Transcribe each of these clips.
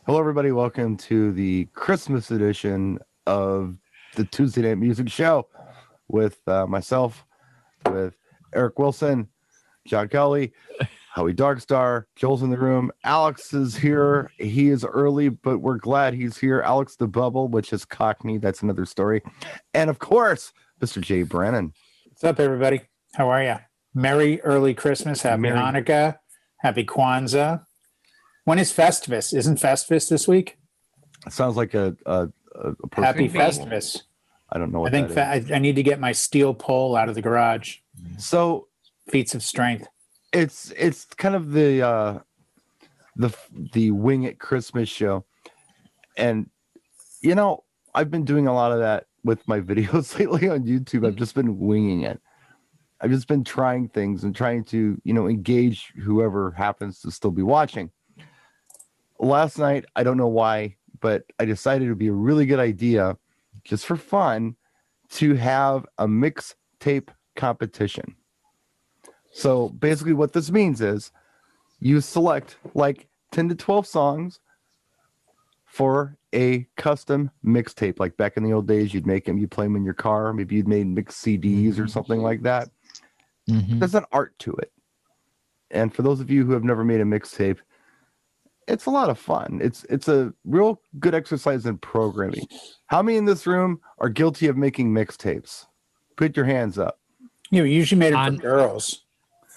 Hello, everybody. Welcome to the Christmas edition of the Tuesday Night Music Show with myself, with Eric Wilson, John Kelly, Howie Darkstar, Joel's in the room. Alex is here. He is early, but we're glad he's here. Alex the Bubble, which is Cockney. That's another story. And of course, Mr. J. Brannan. What's up, everybody? How are you? Merry early Christmas. Happy Merry. Hanukkah. Happy Kwanzaa. When is Festivus? Isn't Festivus this week? It sounds like a Happy person. Festivus. I don't know what I think that is. I need to get my steel pole out of the garage. So Feats of strength. it's kind of the Wing It Christmas show, and you know, I've been doing a lot of that with my videos lately on YouTube. I've just been winging it. I've just been trying things and trying to, engage whoever happens to still be watching. Last night, I don't know why, but I decided it would be a really good idea, just for fun, to have a mixtape competition. So basically what this means is you select like 10 to 12 songs for a custom mixtape. Like back in the old days, you'd make them, you play them in your car. Maybe you'd made mixed CDs or something like that. Mm-hmm. There's an art to it. And for those of you who have never made a mixtape, it's a lot of fun. It's a real good exercise in programming. How many in this room are guilty of making mixtapes? Put your hands up. You usually made it for girls.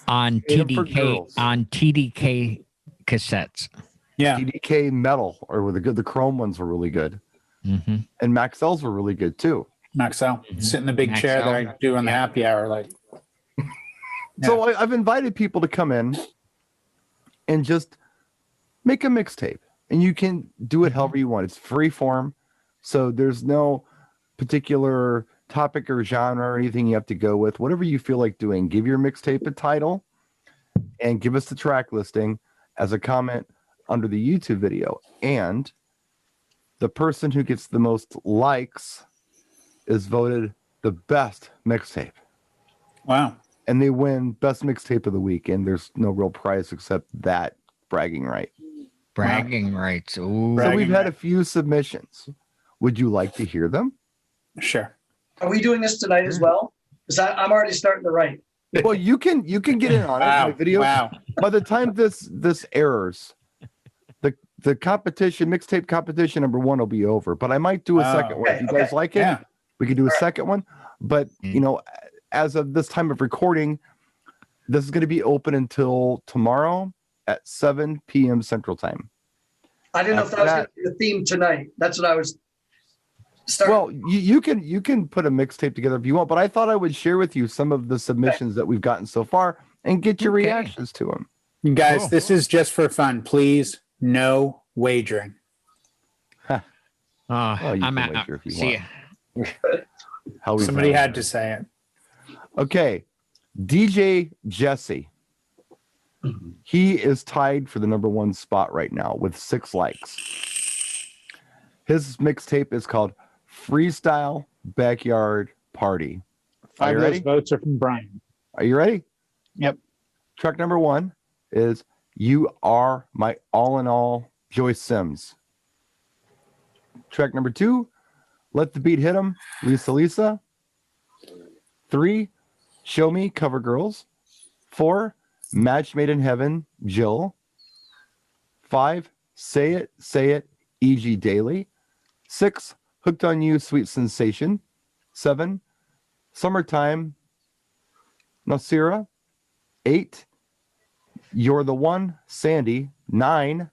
On Made 'em for TDK girls. on TDK cassettes. Yeah. TDK metal, or were the chrome ones were really good. Mm-hmm. And Maxell's were really good too. Maxell. Sit in the big chair that I do on the happy hour. Like, So I've invited people to come in and just make a mixtape, and you can do it however you want. It's free form, so there's no particular topic or genre or anything you have to go with. Whatever you feel like doing, give your mixtape a title and give us the track listing as a comment under the YouTube video. And the person who gets the most likes is voted the best mixtape. wow. And they win best mixtape of the week, and there's no real prize except that bragging right. Bragging rights. Ooh. So Bragging we've had right. a few submissions. Would you like to hear them? Sure. Are we doing this tonight as well? Because I'm already starting to write. Well, you can get in on it. Wow. My video. Wow. By the time this airs, the competition, mixtape competition number 1 will be over. But I might do a Oh, second one. If you okay, guys like it, Yeah. we could do a second one. But as of this time of recording, this is going to be open until tomorrow at 7 p.m. Central Time. I didn't know if that was going to be the theme tonight. That's what I was starting. Well, you can put a mixtape together if you want, but I thought I would share with you some of the submissions that we've gotten so far and get your reactions to them. You guys, Cool. this is just for fun. Please, no wagering. Well, you I'm can out. wager if you See want. ya. How we Somebody found had it. to say it. Okay, DJ Jesse. He is tied for the number 1 spot right now with 6 likes. His mixtape is called Freestyle Backyard Party. Are 5 you of those ready? votes are from Brian. Are you ready? Yep. Track number 1 is You Are My All in All, Joyce Sims. Track number 2, Let the Beat Hit 'Em, Lisa. 3, Show Me, Cover Girls. 4, Match Made in Heaven, Jill. 5, Say It, E.G. Daily. 6, Hooked on You, Sweet Sensation. 7, Summertime, Nasira. 8, You're the One, Sandy. 9,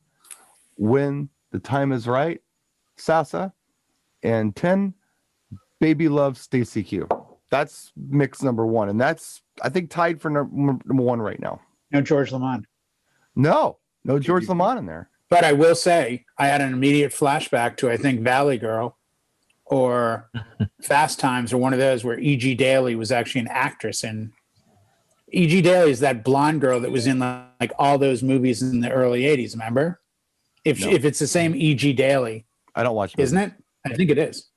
When the Time is Right, Sasa. And 10, Baby Love, Stacy Q. That's mix number 1, and that's, I think, tied for number 1 right now. No George Lamont. No George Lamont in there. But I will say, I had an immediate flashback to, I think, Valley Girl or Fast Times or one of those where E.G. Daily was actually an actress. And E.G. Daily is that blonde girl that was in like all those movies in the early 80s, remember? If it's the same E.G. Daily, I don't watch. isn't it? I think it is.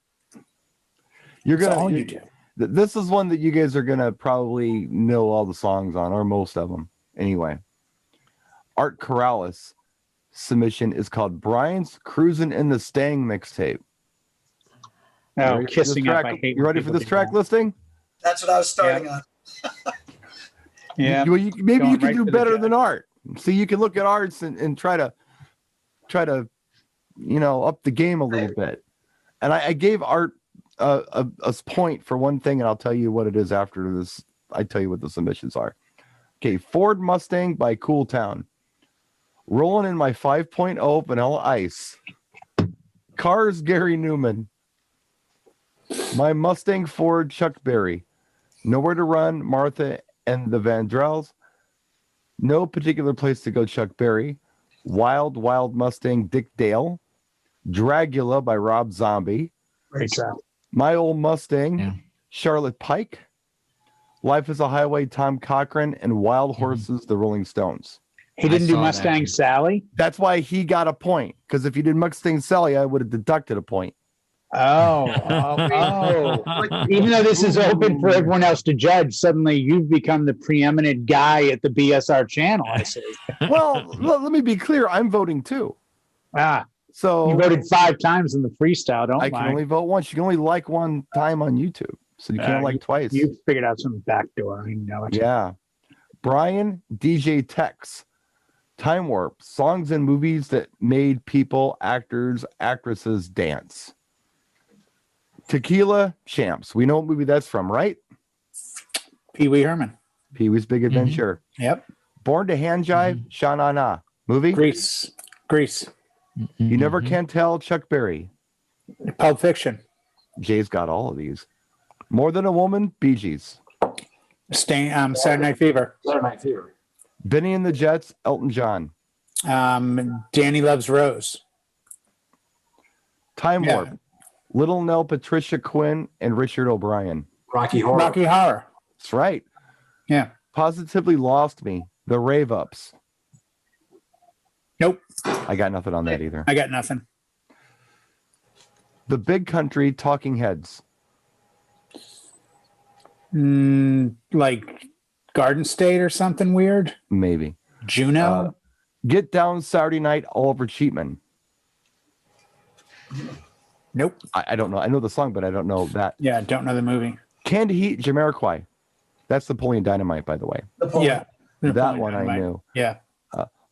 You're That's gonna. all you do. This is one that you guys are gonna probably know all the songs on, or most of them anyway. Art Corrales submission is called Brian's Cruising in the Stang mixtape. Oh, Ready for this kissing up. track- I hate You when ready for people this do track that. listing? That's what I was starting on. Yeah. Maybe Going you can right do for the better judge. than Art. See, you can look at Arts and try to, up the game a little bit. And I gave Art a point for one thing, and I'll tell you what it is after this. I tell you what the submissions are. Okay, Ford Mustang by Cool Town. Rolling in my 5.0 Vanilla Ice. Cars Gary Newman. My Mustang Ford Chuck Berry. Nowhere to Run, Martha and the Vandrells. No Particular Place to Go, Chuck Berry. Wild Wild Mustang, Dick Dale. Dragula by Rob Zombie. Great track. My Old Mustang, Yeah. Charlotte Pike. Life is a Highway, Tom Cochran. And Wild Horses, the Rolling Stones. He didn't do saw that. Mustang Sally. That's why he got a point. Because if you did Mustang Sally, I would have deducted a point. Oh. Even though this is open for everyone else to judge, suddenly you've become the preeminent guy at the BSR channel. I see. Well, let me be clear. I'm voting too. Ah, So you voted 5 times in the freestyle. Don't I can lie. only vote once. You can only like one time on YouTube. So you can't like twice. You figured out some backdoor. I know it. Yeah. Brian DJ Tex. Time Warp. Songs and movies that made people, actors, actresses dance. Tequila Champs. We know what movie that's from, right? Pee Wee Herman. Pee-wee's Big Adventure. Yep. Born to Hand Jive. Sha-Na-Na. Movie? Grease. You Never Can Tell. Chuck Berry. Pulp Fiction. Jay's got all of these. More Than a Woman. Bee Gees. Saturday Night Fever. Benny and the Jets. Elton John. Danny Loves Rose. Time Yeah. Warp. Little Nell, Patricia Quinn, and Richard O'Brien. Rocky Horror. Rocky Horror. That's right. Yeah. Positively Lost Me. The Rave Ups. Nope. I got nothing on that either. I got nothing. The Big Country. Talking Heads. Like Garden State or something weird. Maybe. Juno. Get Down Saturday Night. Oliver Cheatman. Nope. I don't know. I know the song, but I don't know that. Yeah, don't know the movie. Canned Heat. Jamiroquai. That's Napoleon Dynamite, by the way. Yeah. That one I knew. Yeah.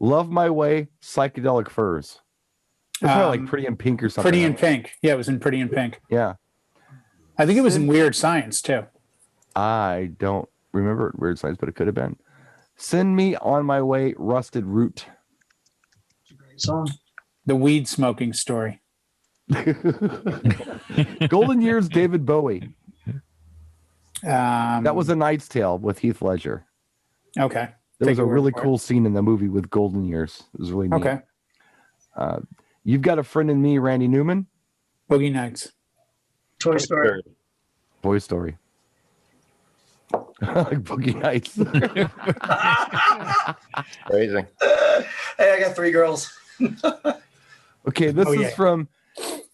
Love My Way. Psychedelic Furs. It's probably like Pretty in Pink or something. Pretty in Pink. Yeah, it was in Pretty in Pink. Yeah. I think it was in Weird Science too. I don't remember Weird Science, but it could have been. Send Me on My Way. Rusted Root. Great song. The weed smoking story. Golden Years. David Bowie. That That was A Knight's Tale with Heath Ledger. okay. There Take was a your word really for it. cool scene in the movie with Golden Years. It was really neat. Okay. You've Got a Friend in Me. Randy Newman. Boogie Nights. Toy Story. Boy Story. Like Boogie Nights. Crazy. Hey, I got 3 girls. Okay, this Oh, is yeah. from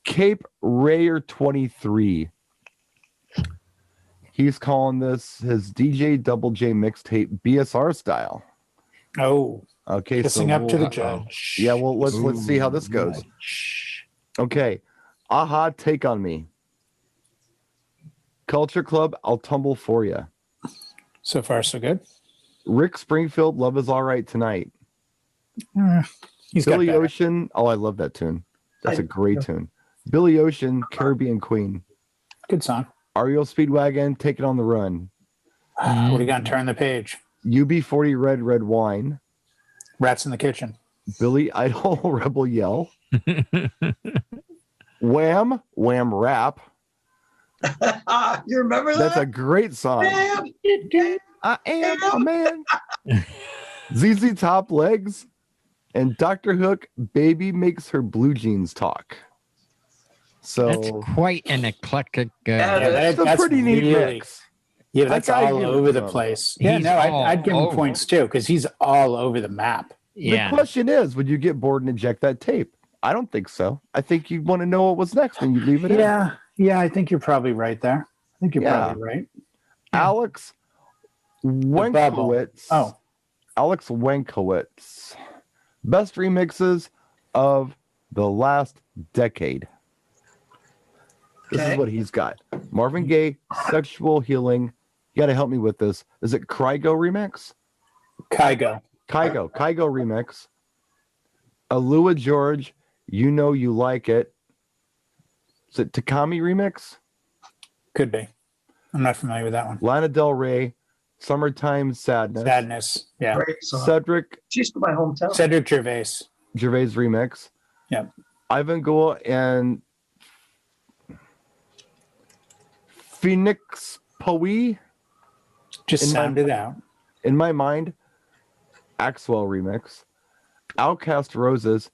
Cape Rayer 23. He's calling this his DJ Double J mixtape BSR style. Oh, Okay, kissing so up to the we'll- judge. Yeah, well, let's see how this goes. Okay, Aha, Take on Me. Culture Club, I'll Tumble for Ya. So far, so good. Rick Springfield, Love Is All Right Tonight. He's got Billy better. Ocean, oh, I love that tune. That's a great tune. Billy Ocean, Caribbean Queen. Good song. REO Speedwagon, Take It on the Run. What do you got? Turn the page. UB40 Red Red Wine. Rats in the Kitchen. Billy Idol, Rebel Yell. Wham, Wham Rap. You remember that? That's a great song. Damn. I am a man. ZZ Top Legs. And Dr. Hook, Baby Makes Her Blue Jeans Talk. So That's quite an eclectic. Yeah, that's a pretty neat mix. Yeah, that's I all give over him the some. place. Yeah, He's no, all I'd give him over. points too because he's all over the map. Yeah. The question is, would you get bored and eject that tape? I don't think so. I think you want to know what was next and you leave it in. Yeah, I think you're probably right there. I think you're Yeah. probably right. Alex bubble. Wenkowitz. Oh, Alex Wenkowitz. Best remixes of the last decade. This is Okay. what he's got. Marvin Gaye, Sexual Healing. You got to help me with this. Is it Kygo remix? Kygo. Kygo remix. Alua George, You Know You Like It. Is it Takami remix? Could be. I'm not familiar with that one. Lana Del Rey, Summertime Sadness. Sadness. Yeah. Great song. Cedric She's from my hometown. Cedric Gervais. remix. Yeah. Ivan Goa and Phoenix Poe. Just sound it out. In my mind, Axwell remix. Outcast Roses,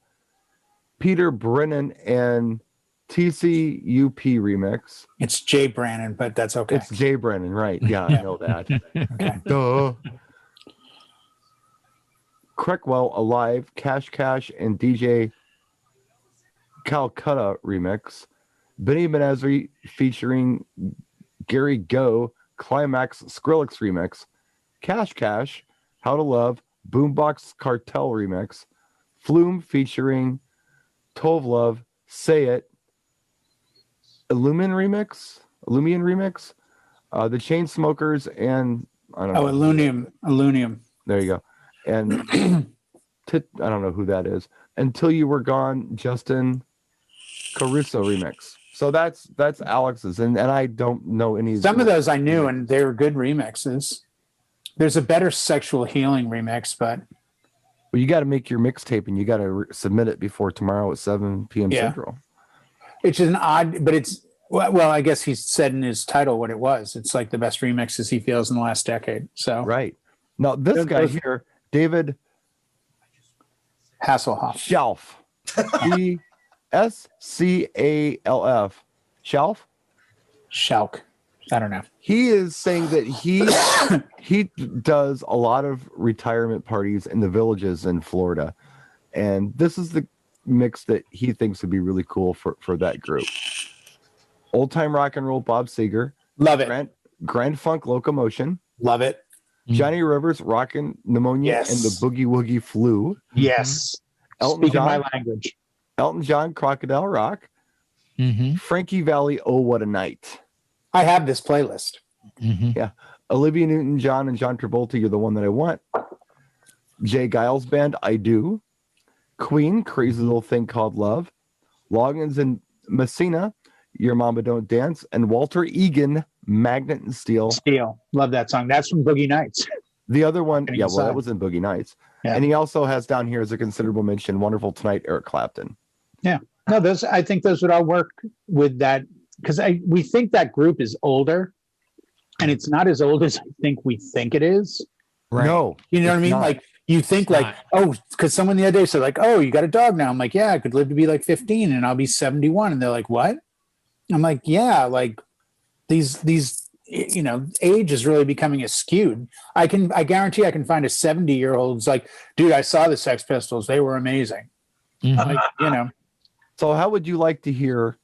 Peter Brennan and TCUP remix. It's Jay Brannan, but that's okay. It's Jay Brennan, right? Yeah, I know that. Okay. Duh. Creckwell Alive, Cash and DJ Calcutta remix. Benny Benazri featuring Gary Go, Climax Skrillex remix. Cash, How to Love, Boombox Cartel remix. Flume featuring Tove Love, Say It. Illumian remix. The Chainsmokers and I don't know. Illunium. There you go. And I don't know who that is. Until You Were Gone, Justin Caruso remix. So that's Alex's, and I don't know any. Some of those I knew, and they were good remixes. There's a better Sexual Healing remix, but Well, you got to make your mixtape, and you got to submit it before tomorrow at 7 p.m. Yeah. Central. it's an odd. But it's well, I guess he said in his title what it was. It's like the best remixes he feels in the last decade. So Right. Now, this guy here, David Hasselhoff. Shelf. SCALF. Shelf? Schalk. I don't know. He is saying that he does a lot of retirement parties in the villages in Florida. And this is the mix that he thinks would be really cool for that group. Old Time Rock and Roll, Bob Seger. Love it. Grand Funk Locomotion. Love it. Johnny Rivers, Rockin' Pneumonia, Yes. and the Boogie Woogie Flu. Yes. Elton Speaking John. my language. Elton John, Crocodile Rock. Mm-hmm. Frankie Valli, Oh What a Night. I have this playlist. Mm-hmm. Olivia Newton-John and John Travolta, You're the One That I Want. Jay Giles Band, I Do. Queen, Crazy Little Thing Called Love. Loggins and Messina, Your Mama Don't Dance. And Walter Egan, Magnet and Steel. Steel. Love that song. That's from Boogie Nights. The other one, Getting yeah, well, aside. that was in Boogie Nights. Yeah. And he also has down here as a considerable mention, Wonderful Tonight, Eric Clapton. No, those. I think those would all work with that because we think that group is older, and it's not as old as I think we think it is. Right. No. You know what I it's mean? not. Like you think It's like, oh, because someone the other day said like, oh, you got a dog now. I'm like, yeah, I could live to be like 15 and I'll be 71. And they're like, what? I'm like, yeah, like these, you know, age is really becoming skewed. I guarantee I can find a 70-year-old who's like, dude, I saw the Sex Pistols. They were amazing. Mhm. Like, you know, So how would you like to hear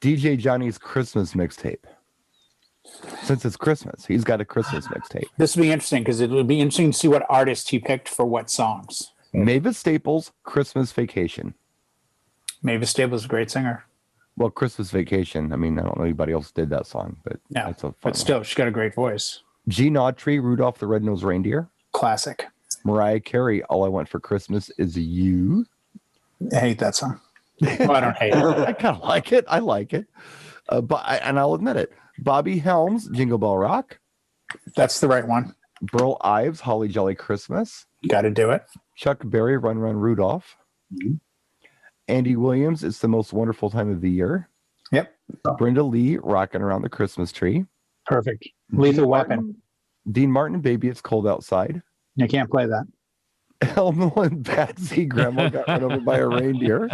DJ Johnny's Christmas mixtape? Since it's Christmas, he's got a Christmas mixtape. this would be interesting because it would be interesting to see what artist he picked for what songs. Mavis Staples, Christmas Vacation. Mavis Staples is a great singer. Well, Christmas Vacation. I mean, I don't know anybody else did that song, but No, that's a fun but one. still, she's got a great voice. Gene Autry, Rudolph the Red-Nosed Reindeer. Classic. Mariah Carey, All I Want for Christmas Is You. I hate that song. Well, I don't hate it. I kind of like it. I like it. And I'll admit it. Bobby Helms, Jingle Bell Rock. That's the right one. Burl Ives, Holly Jolly Christmas. Got to do it. Chuck Berry, Run Run Rudolph. Mhm. Andy Williams, It's the Most Wonderful Time of the Year. Yep. Brenda Lee, Rockin' Around the Christmas Tree. Perfect. Lethal Weapon. Dean Martin, Baby It's Cold Outside. You can't play that. Elmo and Patsy, Grandma Got Run Over by a Reindeer.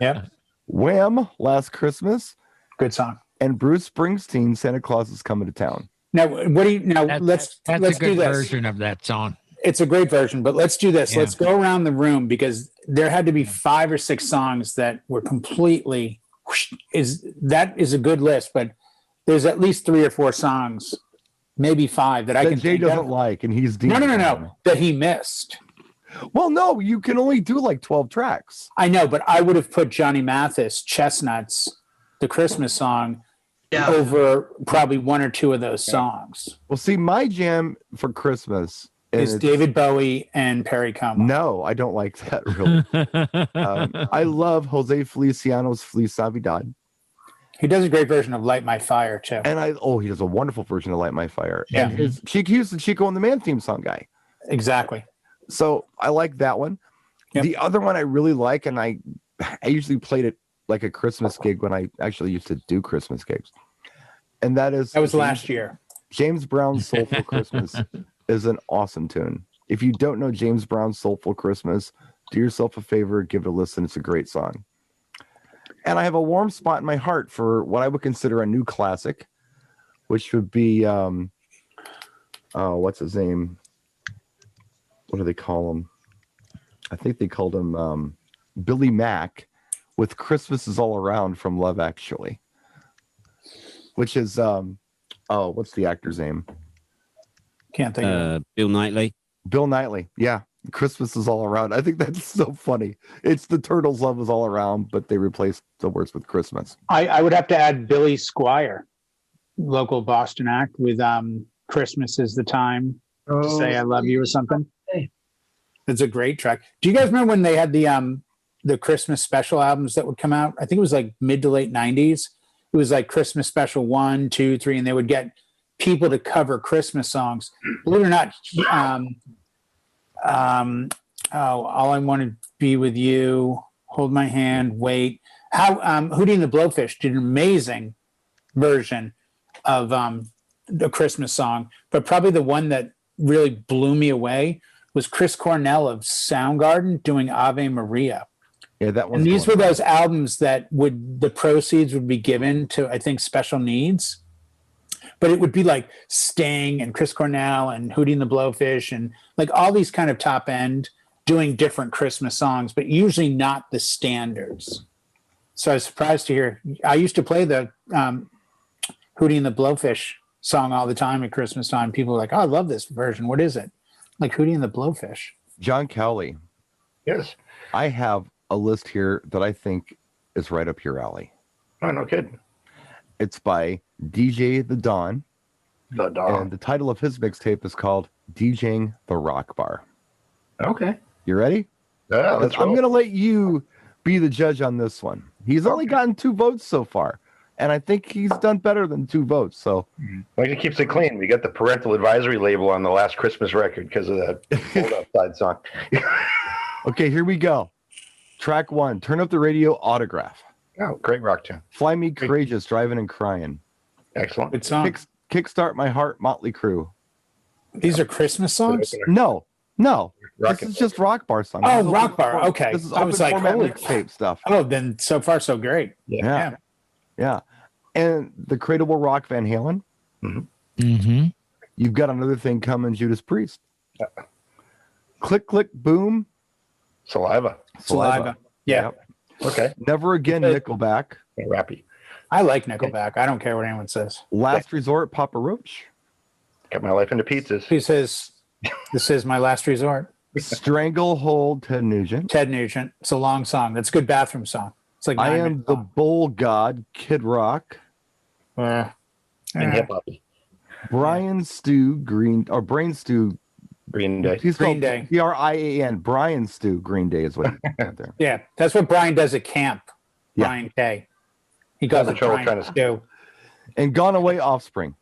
Yep. Wham, Last Christmas. Good song. And Bruce Springsteen, Santa Claus is Coming to Town. Now, what do you? Now That's let's a do good this. version of that song. It's a great version, but let's do this. Yeah. Let's go around the room because there had to be 5 or 6 songs that were completely. Is a good list, but there's at least 3 or 4 songs, maybe 5 that I That can Jay think doesn't of. like, and he's Dean. No, that he missed. Well, no, you can only do like 12 tracks. I know, but I would have put Johnny Mathis, Chestnuts, the Christmas song, Yeah. over probably one or two of those songs. Well, see, my jam for Christmas Is it's- David Bowie and Perry Como. No, I don't like that really. I love Jose Feliciano's Feliz Navidad. He does a great version of Light My Fire, too. And he does a wonderful version of Light My Fire. Yeah. And he's the Chico and the Man theme song guy. Exactly. So I like that one. Yep. The other one I really like, and I usually played it like a Christmas gig when I actually used to do Christmas gigs. And that was last year. James Brown's Soulful Christmas is an awesome tune. If you don't know James Brown's Soulful Christmas, do yourself a favor, give it a listen. It's a great song. And I have a warm spot in my heart for what I would consider a new classic, which would be, what's his name? What do they call him? I think they called him Billy Mack with Christmas is All Around from Love Actually, which is, what's the actor's name? Can't think of it. Bill Knightley. Bill Knightley. Yeah. Christmas is all around. I think that's so funny. It's the Turtles' Love is all around, but they replaced the words with Christmas. I would have to add Billy Squire, local Boston act, with Christmas is the Time to Say I Love You or something. Hey. It's a great track. Do you guys remember when they had the Christmas special albums that would come out? I think it was like mid to late 90s. It was like Christmas special 1, 2, 3, and they would get people to cover Christmas songs. Believe it or not, All I Want to Be With You, Hold My Hand, Wait. Hootie and the Blowfish did an amazing version of the Christmas song, but probably the one that really blew me away was Chris Cornell of Soundgarden doing Ave Maria. Yeah, that one. And these were those albums that the proceeds would be given to, I think, special needs. But it would be like Sting and Chris Cornell and Hootie and the Blowfish and like all these kind of top end doing different Christmas songs, but usually not the standards. So I was surprised to hear. I used to play the Hootie and the Blowfish song all the time at Christmas time. People were like, "Oh, I love this version. What is it?" Like Hootie and the Blowfish. John Cowley. Yes. I have a list here that I think is right up your alley. Oh, no kidding. It's by DJ The Dawn. The dog. And the title of his mixtape is called DJing the Rock Bar. Okay. You ready? Yeah, let's I'm roll. going to let you be the judge on this one. He's only gotten 2 votes so far, and I think he's done better than 2 votes. So, Like it keeps it clean. We got the parental advisory label on the last Christmas record because of that Hold Outside song. okay, here we go. Track 1, Turn Up the Radio, Autograph. Oh, great rock tune. Fly Me Courageous, Driving and Crying. Excellent. Good song. Kickstart My Heart, Motley Crue. These are Christmas songs? No. Rock This and is just rock bar songs. Oh, This is rock open bar. format- Okay. This is I was open like, format holy mixtape stuff. Oh, then so far so great. Yeah. And the Cradle Rock Van Halen. Mm-hmm. You've got Another Thing Coming, Judas Priest. Click, Click, Boom. Saliva. Saliva. Yeah. Yep. Okay. Never Again, Nickelback. Rappy. I like Nickelback. I don't care what anyone says. Last Resort, Papa Roach. Got my life into pizzas. He says, "This is my last resort." Stranglehold, Ted Nugent. Ted Nugent. It's a long song. That's a good bathroom song. It's like I 9 Am minutes the long. Bull God, Kid Rock. And hip hop. Brian Stew, Brain Stew. Green Day. He's Green called Day. Brian. Brian Stew, Green Day is what he's out there. Yeah, that's what Brian does at camp. Yeah. Brian K. He calls Have it trouble Brian trying to- Stew. And Gone Away, Offspring.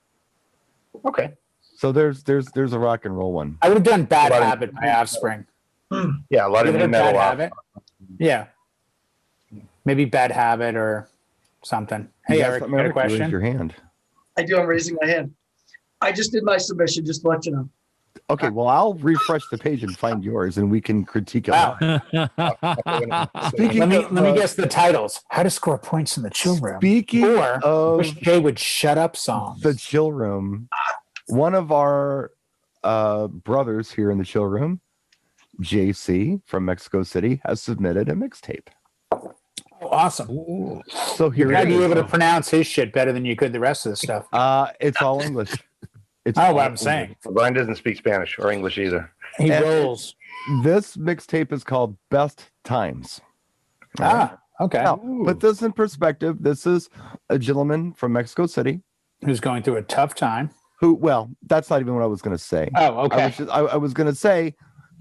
Okay. So there's a rock and roll one. I would have done Bad What about- Habit by Offspring. Yeah, a lot You of ever new heard metal. Bad off. Habit? Yeah. Maybe Bad Habit or something. Hey, You got Eric, you something, got a Eric? Raise question? your hand. I do. I'm raising my hand. I just did my submission, just to let you know. Okay, well, I'll refresh the page and find yours, and we can critique it. Wow. Speaking Let of, me guess the titles. How to Score Points in the Chill Room. Speaking Or of Wish Jay Would Shut Up songs. the chill room, one of our brothers here in the chill room, JC from Mexico City, has submitted a mixtape. Oh, awesome. So here You'd it be is. able to pronounce his shit better than you could the rest of the stuff. It's all English. It's Oh, all what I'm English. saying. Brian doesn't speak Spanish or English either. He And rolls. This mixtape is called Best Times. Ah, okay. Now, put this in perspective. This is a gentleman from Mexico City Who's going through a tough time. who, well, that's not even what I was going to say. Oh, okay. I was going to say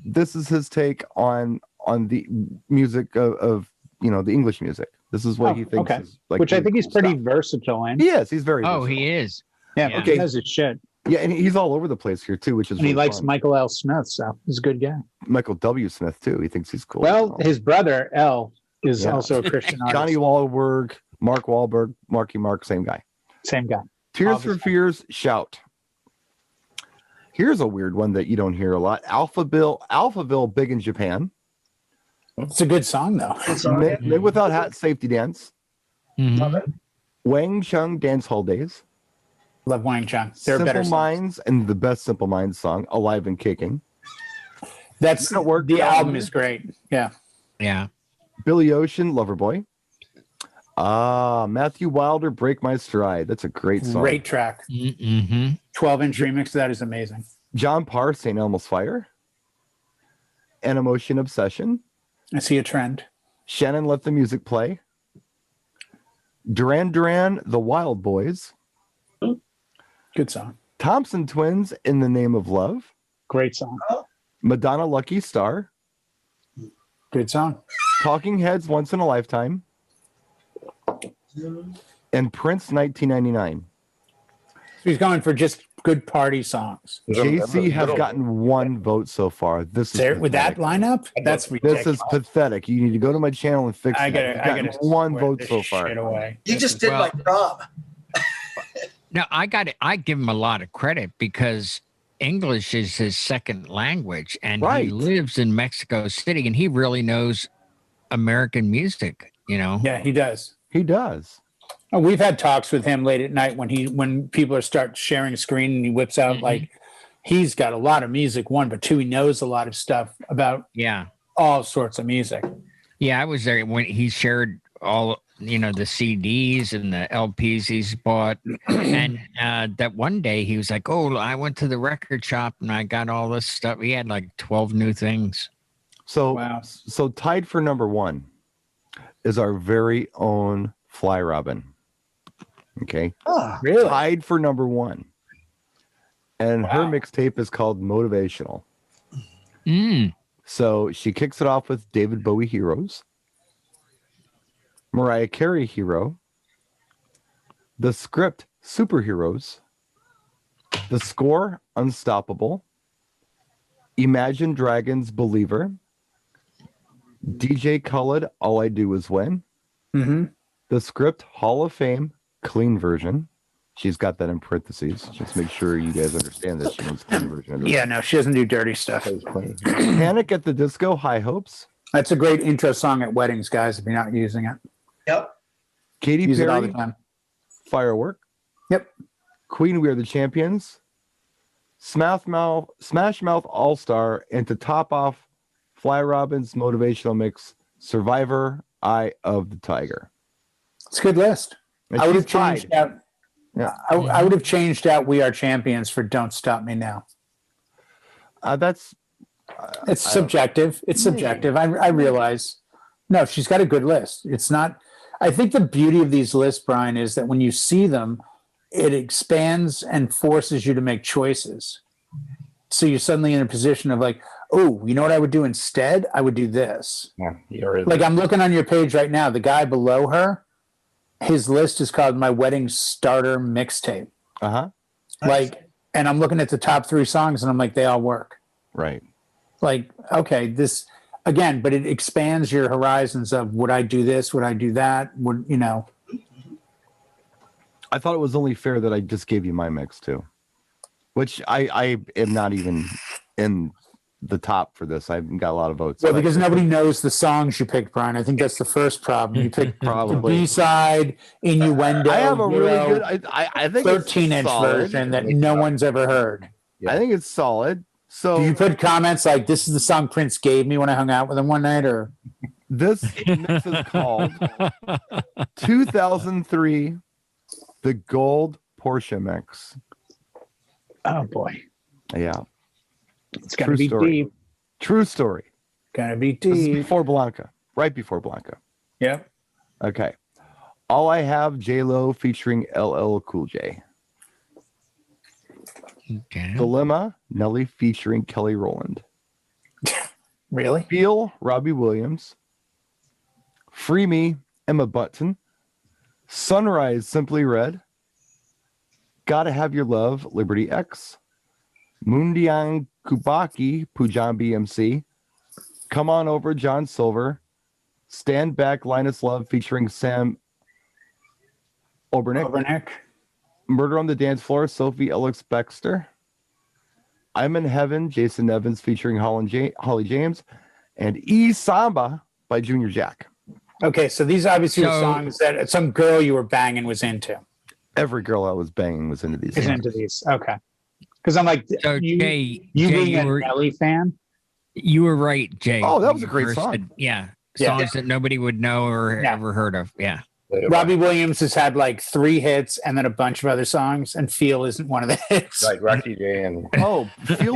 this is his take on the music of the English music. This is what he thinks is like, which I really think he's cool pretty stuff. versatile in. He is. He's very. Oh, versatile. he is. Yeah, Yeah. he knows his shit. Yeah, and he's all over the place here too, which is. And he really likes fun. Michael L. Smith, so he's a good guy. Michael W. Smith too. He thinks he's cool. Well, his brother L is Yeah. also a Christian artist. Johnny Wahlberg, Mark Wahlberg, Marky Mark, same guy. Same guy. Tears Obviously. for Fears, Shout. Here's a weird one that you don't hear a lot. Alphaville, Big in Japan. It's a good song though. It's all right. Live Without Hat, Safety Dance. Mhm. Love it. Wang Chung, Dance Hall Days. Love Wang Chung. They're Simple better songs. Minds, and the best Simple Minds song, Alive and Kicking. That's Network the album. album is great. Yeah. Yeah. Billy Ocean, Loverboy. Matthew Wilder, Break My Stride. That's a great song. Great track. Mm-hmm. 12-inch remix. That is amazing. John Parr, St. Elmo's Fire. An Emotion Obsession. I see a trend. Shannon, Let the Music Play. Duran Duran, The Wild Boys. Good song. Thompson Twins, In the Name of Love. Great song. Madonna, Lucky Star. Good song. Talking Heads, Once in a Lifetime. And Prince, 1999. He's going for just good party songs. JC has gotten one vote so far. This is There, with that pathetic. lineup, that's ridiculous. This is pathetic. You need to go to my channel and fix I that. gotta, You've gotten one square vote this so far. shit away. You just did Well- my job. Now I give him a lot of credit because English is his second language, and Right. he lives in Mexico City, and he really knows American music. You know. Yeah, he does. He does. Oh, we've had talks with him late at night when people are start sharing a screen and he whips out like he's got a lot of music. One, but two, he knows a lot of stuff about Yeah. all sorts of music. Yeah, I was there when he shared all the CDs and the LPs he's bought, and that one day he was like, "Oh, I went to the record shop and I got all this stuff." He had like 12 new things. So, Wow. so tied for number one is our very own Fly Robin. Okay. Oh, Really? Tied for number one. And her Wow. mixtape is called Motivational. Mm. So she kicks it off with David Bowie Heroes, Mariah Carey Hero, the script Superheroes, the score Unstoppable, Imagine Dragons Believer, DJ Khaled All I Do Is Win, Mm-hmm. the script Hall of Fame Clean Version. She's got that in parentheses. Just make sure you guys understand that she means clean version. Of it. Yeah, no, she doesn't do dirty stuff. Clean. Panic at the Disco High Hopes. That's a great intro song at weddings, guys. If you're not using it, yep. Katy use it all the Perry time. Firework. Yep. Queen, We Are the Champions. Smash Mouth All Star, and to top off Fly Robin's motivational mix, Survivor, Eye of the Tiger. It's a good list. And I would she's have changed tied. out. Yeah. I would have changed out "We Are Champions" for "Don't Stop Me Now." That's It's subjective. It's subjective. I realize. No, she's got a good list. It's not. I think the beauty of these lists, Brian, is that when you see them, it expands and forces you to make choices. So you're suddenly in a position of like, oh, you know what I would do instead? I would do this. Yeah, you're Like I'm looking on your page right now. The guy below her, his list is called "My Wedding Starter Mixtape." uh-huh. Like, and I'm looking at the top 3 songs, and I'm like, they all work. Right. Like, okay, this again, but it expands your horizons of would I do this? Would I do that? Would I thought it was only fair that I just gave you my mix too, which I am not even in the top for this. I've got a lot of votes. Well, because nobody knows the songs you picked, Brian. I think that's the first problem. You picked the Probably. B-side, Innuendo. I have a really Hero, good. I think 13-inch version that no one's ever heard. I think it's solid. So Do you put comments like, this is the song Prince gave me when I hung out with him one night? Or this mix is called 2003, the Gold Porsche Mix. oh, boy. Yeah. It's gonna True be story. deep. True story. Gonna be This is deep. before Blanca. Right before Blanca. Yep. Okay. All I Have, J-Lo featuring LL Cool J. Okay. Dilemma, Nelly featuring Kelly Rowland. Really? Feel, Robbie Williams. Free Me, Emma Bunton. Sunrise, Simply Red. Gotta Have Your Love, Liberty X. Mundian Kubaki, Pujan BMC. Come On Over, John Silver. Stand Back, Linus Love featuring Sam Obernick. Obernick. Murder on the Dance Floor, Sophie Ellis Bextor. I'm in Heaven, Jason Evans featuring Holly James. And E Samba by Junior Jack. Okay, so these obviously are So- songs that some girl you were banging was into. Every girl I was banging was into these. Is songs. into these. Okay. Because I'm like, So you Jay, being you a were Nelly fan. you were right, Jay. Oh, that when was a you great first song. said- yeah, Yeah. songs that nobody would know or Yeah. ever heard of. Yeah. Robbie Williams has had like 3 hits and then a bunch of other songs, and Feel isn't one of the hits. Right, Rocky J and Oh, Feel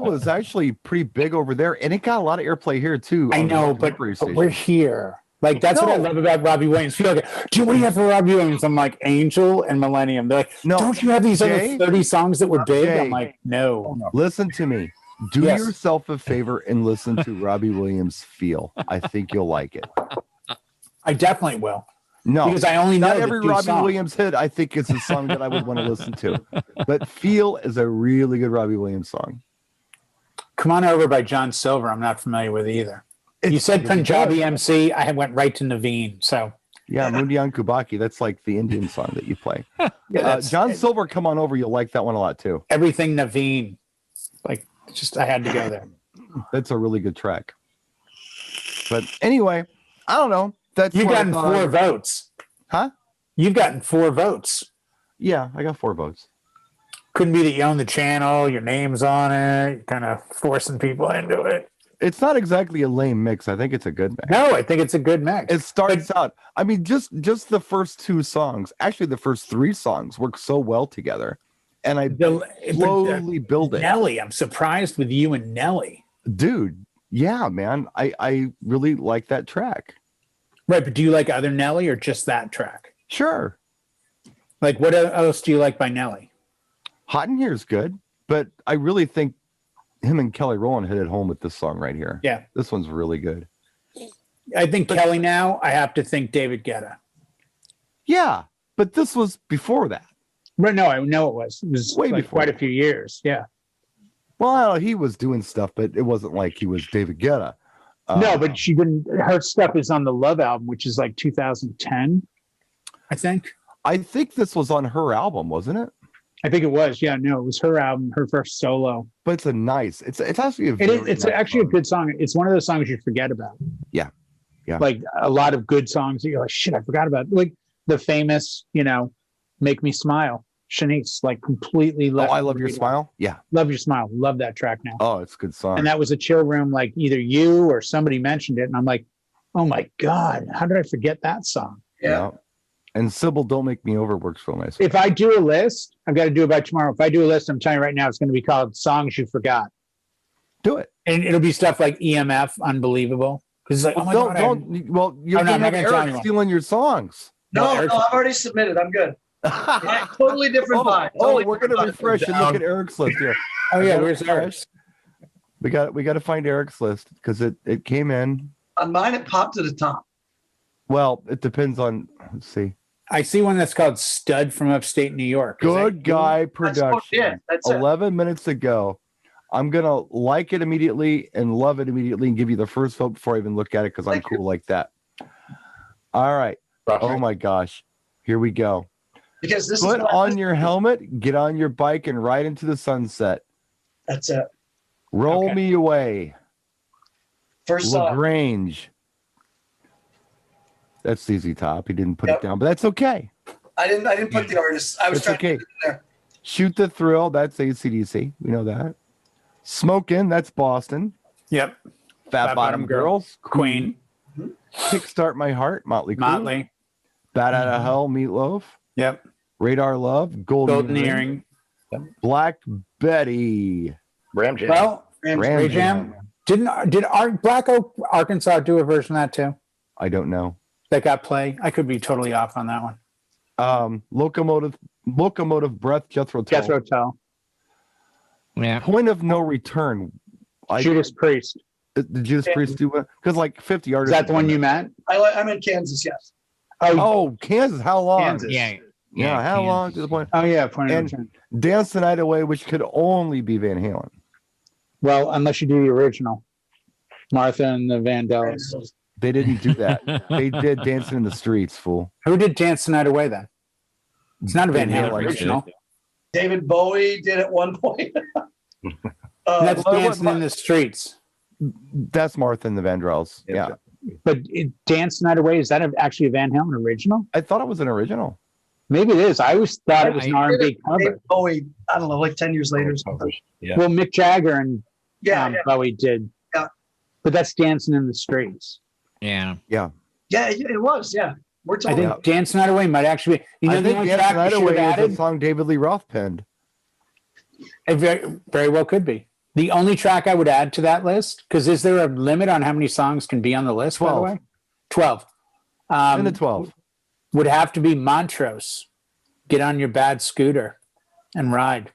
was actually pretty big over there, and it got a lot of airplay here too. I on the know, but contemporary we're station. here. Like that's what I No. love about Robbie Williams. Feel like, do what do you have for Robbie Williams? I'm like Angel and Millennium. They're like, No, don't you have these Jay? other 30 songs that were big? Jay. I'm like, no. Listen to me. Do Yes. yourself a favor and listen to Robbie Williams' Feel. I think you'll like it. I definitely will. No, Because I only know not the every 2 Robbie songs. Williams hit I think is a song that I would want to listen to. But Feel is a really good Robbie Williams song. Come On Over by John Silver. I'm not familiar with either. You It's said really Punjabi good. MC. I went right to Naveen. So Yeah, Mundian Kubaki. That's like the Indian song that you play. yeah, that's John Silver, Come On Over. You'll like that one a lot too. everything Naveen. Like, just I had to go there. That's a really good track. But anyway, I don't know. That's You've what I gotten thought 4 votes. Huh? You've gotten 4 votes. Yeah, I got 4 votes. Couldn't be that you own the channel, your name's on it, you're kind of forcing people into it. It's not exactly a lame mix. I think it's a good mix. No, I think it's a good mix. It starts out. I mean, just the first 2 songs. Actually, the first 3 songs work so well together, and I slowly build it. Nelly, I'm surprised with you and Nelly. Dude, yeah, man, I really like that track. Right, but do you like other Nelly or just that track? Sure, Like, what else do you like by Nelly? Hot in Here is good, but I really think him and Kelly Rowland hit it home with this song right here. Yeah, This one's really good. I think Kelly now. I have to think David Guetta. Yeah, but this was before that. Right, no, I know it was. It was Way like before quite a that. few years. Yeah. Well, he was doing stuff, but it wasn't like he was David Guetta. No, but she didn't. Her stuff is on the Love album, which is like 2010, I think. I think this was on her album, wasn't it? I think it was. Yeah, no, it was her album, her first solo. But it's a nice. It's actually a. It is. very It's nice actually a song. good song. It's one of those songs you forget about. Yeah. Yeah. Like a lot of good songs that you're like, shit, I forgot about. Like the famous, "Make Me Smile." Shanice, like completely. Oh, left I Love the Your radio. Smile. Yeah. Love Your Smile. Love that track now. Oh, it's a good song. And that was a chill room. Like either you or somebody mentioned it, and I'm like, oh my god, how did I forget that song? Yeah. And Sybil, Don't Make Me Over works real nice. If I do a list, I've got to do it by tomorrow. If I do a list, I'm telling you right now, it's going to be called "Songs You Forgot," Do it. and it'll be stuff like EMF, Unbelievable, because it's like, oh my god, Well, you're Oh, no, I'm gonna not have gonna tell Eric anyone. stealing your songs. No, Eric's- I've already submitted. I'm good. Yeah, totally different vibe. Totally we're gonna different vibe. refresh and look at Eric's list here. oh yeah, gotta where's refresh. Eric? We got to find Eric's list because it came in. On mine, it popped to the top. Well, it depends on. Let's see. I see one that's called "Stud from Upstate New York." Is Good that- Guy That's Production. it. That's it. 11 minutes ago. I'm gonna like it immediately and love it immediately and give you the first vote before I even look at it because I'm Thank you. cool like that. All right. Oh my gosh. Here we go. Because this Put is on your helmet, get on your bike, and ride into the sunset. That's it. Roll Okay. me away. First song. LaGrange. That's ZZ Top. He didn't put Yep. it down, but that's okay. I didn't put the artist. I was It's trying okay. to get it there. Shoot the Thrill. That's AC/DC. We know that. Smokin'. That's Boston. Yep, Fat Bottom Girls. Queen, Kickstart My Heart. Motley Crue. Motley. Bat Out of Hell. Meatloaf. Yep, Radar Love. Golden Golden Earring. Earring. Black Betty. Ram Jam. Well, Ram Ray Jam. Did Black Oak, Arkansas do a version of that too? I don't know. That got play? I could be totally off on that one. Locomotive Breath, Jethro Tull. Jethro Tull. Yeah. Point of No Return. Judas Priest. Did Judas Priest do it? Because like 50 Is artists. that the one you meant? I'm in Kansas, yes. Oh, Kansas. How long? Kansas. Yeah. Yeah, how Kansas. long to the point? Oh, yeah. Point of And- Return. Dance the Night Away, which could only be Van Halen. Well, unless you do the original. Martha and the Vandellas. They didn't do that. They did Dancing in the Streets, fool. Who did Dance the Night Away then? It's not a Van Van Halen Halen original. David Bowie did at one point. That's well, Dancing in the Streets. That's Martha and the Vandross. Yeah. But Dance the Night Away, is that actually a Van Halen original? I thought it was an original. Maybe it is. I always thought it was an R&B cover. David Bowie, I don't know, like 10 years later or something. Yeah. Well, Mick Jagger and Yeah, Bowie did. Yeah. But that's Dancing in the Streets. Yeah. yeah, it was. Yeah, we're I talking. think Dance the Night Away might actually be. You know, I the think only Dance track the Night you should have Away is a added? song David Lee Roth penned. It very well could be. The only track I would add to that list, because is there a limit on how many songs can be on the list, by the 12. way? 12. And the 12. Would have to be Montrose. Get on your bad scooter and ride,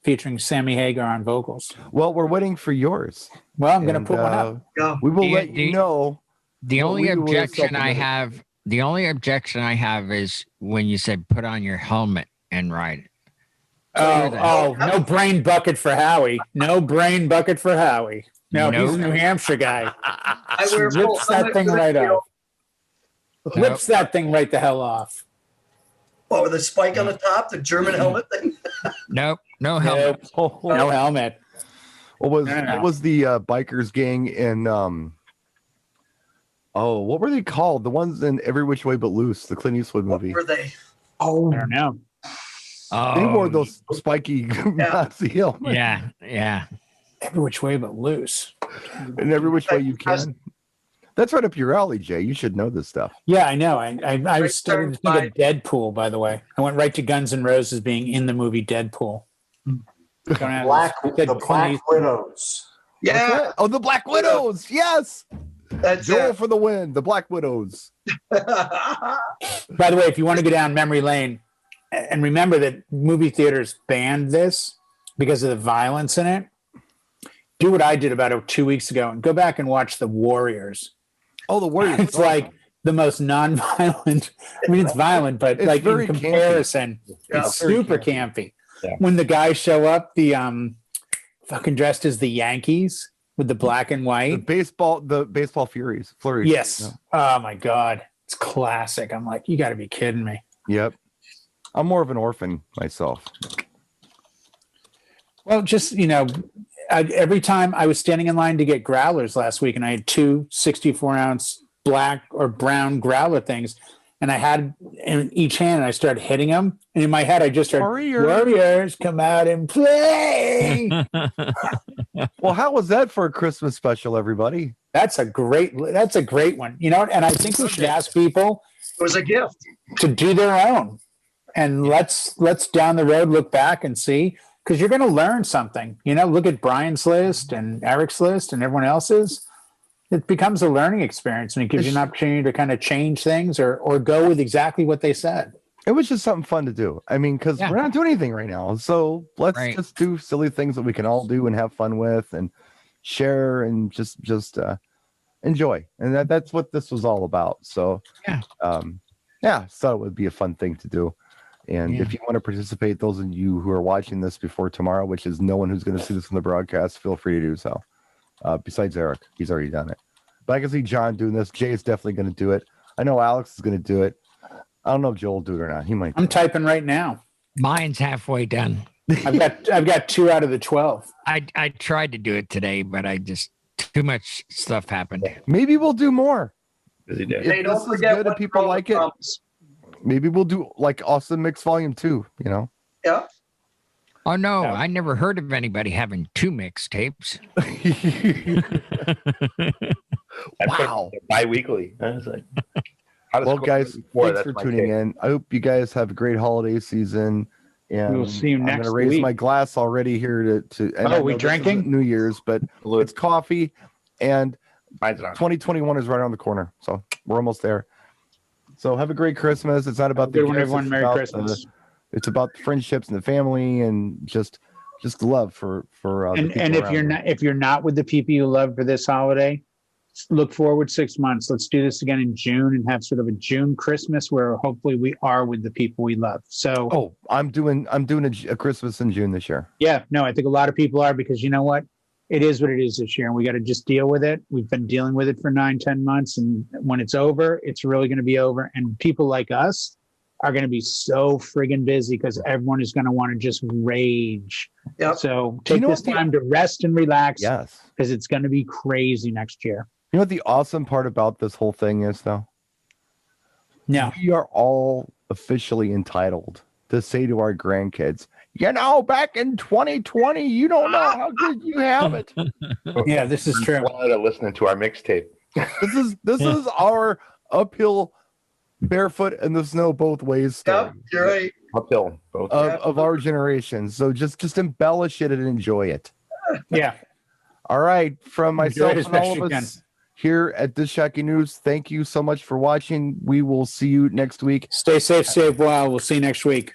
featuring Sammy Hagar on vocals. Well, we're waiting for yours. Well, I'm going to And, put one up. Yeah. We will Do you- let do you you- know. The Well, only we will objection I supplement it. have, the only objection I have is when you said put on your helmet and ride. No brain bucket for Howie. No brain bucket for Howie. No, he's a Nope. New Hampshire guy. I wear full Rips that helmet thing with a, right you know, off. Rips that thing right the hell off. what, with a spike on the top, the German helmet thing. Nope, no helmet. Nope. No helmet. What No. was the bikers gang in what were they called? The ones in Every Which Way But Loose, the Clint Eastwood What movie. were they? I don't know. They wore Oh, those spiky Nazi helmets. yeah. Every which way but loose. In every which way you can. That's right up your alley, Jay. You should know this stuff. Yeah, I know. I was starting to think Right. of Deadpool, by the way. I went right to Guns N' Roses being in the movie Deadpool. Don't have The Black Widows. Yeah, Oh, the Black Widows. Yes. that's Joel it. for the win. The Black Widows. By the way, if you want to go down memory lane, and remember that movie theaters banned this because of the violence in it, do what I did about 2 weeks ago and go back and watch The Warriors. Oh, the Warriors. It's like the most non-violent. I mean, it's violent, but It's like very in comparison, Yeah. it's super campy. Yeah. When the guys show up, the fucking dressed as the Yankees with the black and the white. baseball furies. Flurries. Yes. Oh my God. It's classic. I'm like, you got to be kidding me. Yep. I'm more of an orphan myself. Well, just, every time I was standing in line to get growlers last week, and I had two 64-ounce black or brown growler things, and I had in each hand, and I started hitting them. And in my head, I just heard, Warriors, come out and play. Well, how was that for a Christmas special, everybody? That's a great one. And I think we should ask people It was a gift. to do their own. And let's down the road look back and see, because you're going to learn something. Look at Brian's list and Eric's list and everyone else's. It becomes a learning experience, and it gives you an opportunity to kind of change things or go with exactly what they said. It was just something fun to do. I mean, because Yeah. we're not doing anything right now. So let's Right. just do silly things that we can all do and have fun with and share and just enjoy. And that's what this was all about. So so it would be a fun thing to do. And if you want to participate, those of you who are watching this before tomorrow, which is no one who's going to see this on the broadcast, feel free to do so. Besides Eric, he's already done it. But I can see John doing this. Jay is definitely going to do it. I know Alex is going to do it. I don't know if Joel will do it or not. He might. I'm typing right now. Mine's halfway done. I've got 2 out of the 12. I tried to do it today, but I just too much stuff happened. Maybe we'll do more. Busy day. If Hey, this don't is forget good and what people Chrome like it, comes. maybe we'll do like Awesome Mix Volume 2, Oh, Yeah. Oh no, Yeah. I never heard of anybody having 2 mixtapes. Wow. Bi-weekly. I was like, how does Well, Cole guys, do before? thanks That's for my tuning take. in. I hope you guys have a great holiday season. And We will see you I'm next going to raise week. my glass already here to and I Oh, we know this drinking? isn't New Year's, but it's coffee, and Mine's on. 2021 is right around the corner. So we're almost there. So have a great Christmas. It's not about the Good one, gifts, everyone. it's Merry about Christmas. it's about the friendships and the family and just love for the And people if around you're you. not with the people you love for this holiday, look forward 6 months. Let's do this again in June and have sort of a June Christmas where hopefully we are with the people we love. So Oh, I'm doing a Christmas in June this year. yeah, no, I think a lot of people are, because you know what? It is what it is this year, and we got to just deal with it. We've been dealing with it for 9-10 months, and when it's over, it's really going to be over. And people like us are going to be so friggin' busy because everyone is going to want to just rage. Yep. So Do you take know this what the- time to rest and relax, Yes. because it's going to be crazy next year. You know what the awesome part about this whole thing is, though? No. We are all officially entitled to say to our grandkids, you know, back in 2020, you don't know how good you have it. Yeah, this is true. Listening to our mixtape. This is our uphill, barefoot in the snow both ways story Yep, you're right. Uphill. Both. of our generation. So just embellish it and enjoy it. Yeah. All right, from Enjoy myself it as and best all you of can. us here at This Shacky News, thank you so much for watching. We will see you next week. Stay safe, stay well. We'll see you next week.